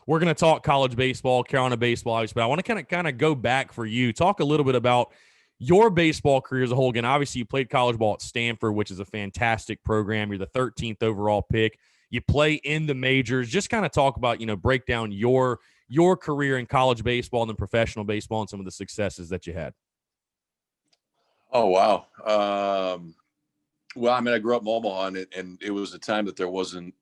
we're going to talk college baseball, Carolina baseball, obviously, but I want to kind of go back for you. Talk a little bit about your baseball career as a whole. Again, obviously, you played college ball at Stanford, which is a fantastic program. You're the 13th overall pick. You play in the majors. Just kind of talk about, break down your career in college baseball and then professional baseball and some of the successes that you had. Oh, wow. Well, I mean, I grew up in Omaha, and it was a time that there wasn't,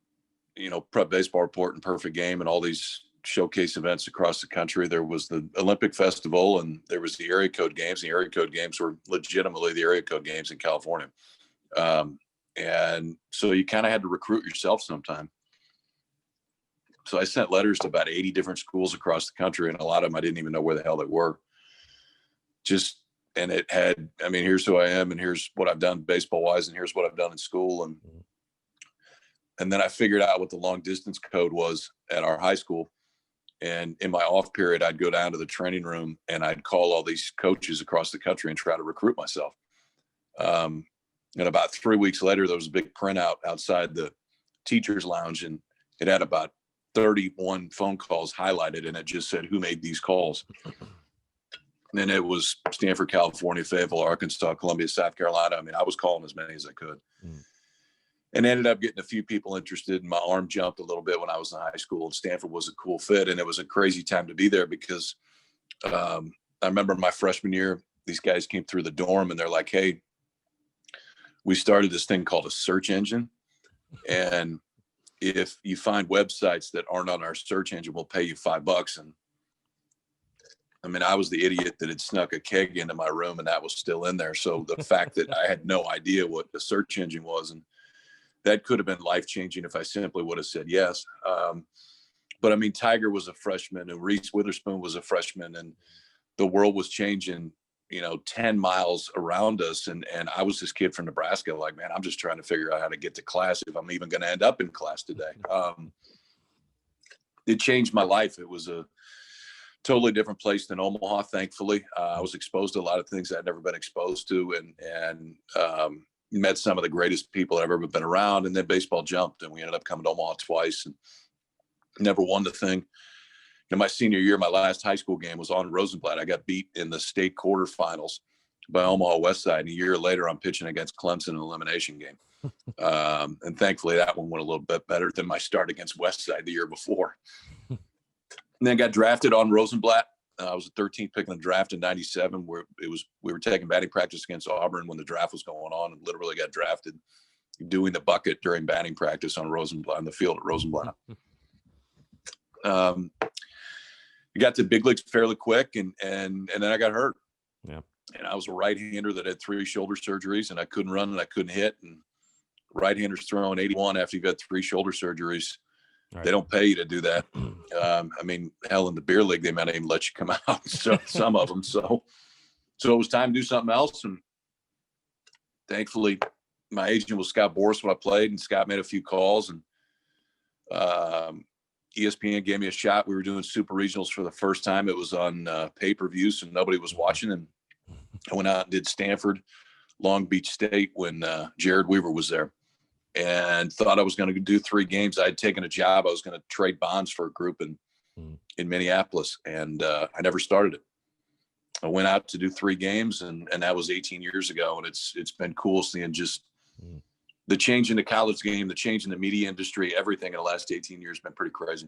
Prep Baseball Report and Perfect Game and all these showcase events across the country. There was the Olympic Festival, and there was the area code games. The area code games were legitimately the area code games in California. And so you kind of had to recruit yourself sometime. So I sent letters to about 80 different schools across the country, and a lot of them I didn't even know where the hell they were. And it had, I mean, here's who I am, and here's what I've done baseball wise, and here's what I've done in school. And then I figured out what the long distance code was at our high school. And in my off period, I'd go down to the training room and I'd call all these coaches across the country and try to recruit myself. And about 3 weeks later, there was a big printout outside the teacher's lounge, and it had about 31 phone calls highlighted, and it just said, who made these calls? And it was Stanford, California, Fayetteville, Arkansas, Columbia, South Carolina. I mean, I was calling as many as I could. And ended up getting a few people interested, and my arm jumped a little bit when I was in high school, and Stanford was a cool fit. And it was a crazy time to be there because I remember my freshman year, these guys came through the dorm and they're like, hey, we started this thing called a search engine. And if you find websites that aren't on our search engine, we'll pay you $5. And I mean, I was the idiot that had snuck a keg into my room and that was still in there. So the fact that I had no idea what the search engine was, and that could have been life-changing if I simply would have said yes. But I mean, Tiger was a freshman and Reese Witherspoon was a freshman, and the world was changing, 10 miles around us. And I was this kid from Nebraska, like, man, I'm just trying to figure out how to get to class if I'm even going to end up in class today. It changed my life. It was a totally different place than Omaha, thankfully. I was exposed to a lot of things I'd never been exposed to, and met some of the greatest people I've ever been around. And then baseball jumped, and we ended up coming to Omaha twice and never won the thing. In my senior year, my last high school game was on Rosenblatt. I got beat in the state quarterfinals by Omaha Westside. And a year later, I'm pitching against Clemson in an elimination game. And thankfully, that one went a little bit better than my start against Westside the year before. And then got drafted on Rosenblatt. I was the 13th pick in the draft in '97, where we were taking batting practice against Auburn when the draft was going on, and literally got drafted doing the bucket during batting practice on Rosenblatt, on the field at Rosenblatt. We got to big leagues fairly quick, and then I got hurt. Yeah. And I was a right-hander that had 3 shoulder surgeries, and I couldn't run and I couldn't hit. And right-handers throwing 81 after you've had 3 shoulder surgeries. Right. They don't pay you to do that. I mean, hell, in the beer league, they might not even let you come out. So some of them. So it was time to do something else. And thankfully, my agent was Scott Boras when I played, and Scott made a few calls, and ESPN gave me a shot. We were doing super regionals for the first time. It was on pay-per-view, so nobody was watching. And I went out and did Stanford, Long Beach State when Jared Weaver was there, and thought I was going to do 3 games. I had taken a job. I was going to trade bonds for a group in Minneapolis, and I never started it. I went out to do 3 games, and that was 18 years ago. And it's been cool seeing just the change in the college game, the change in the media industry, everything in the last 18 years has been pretty crazy.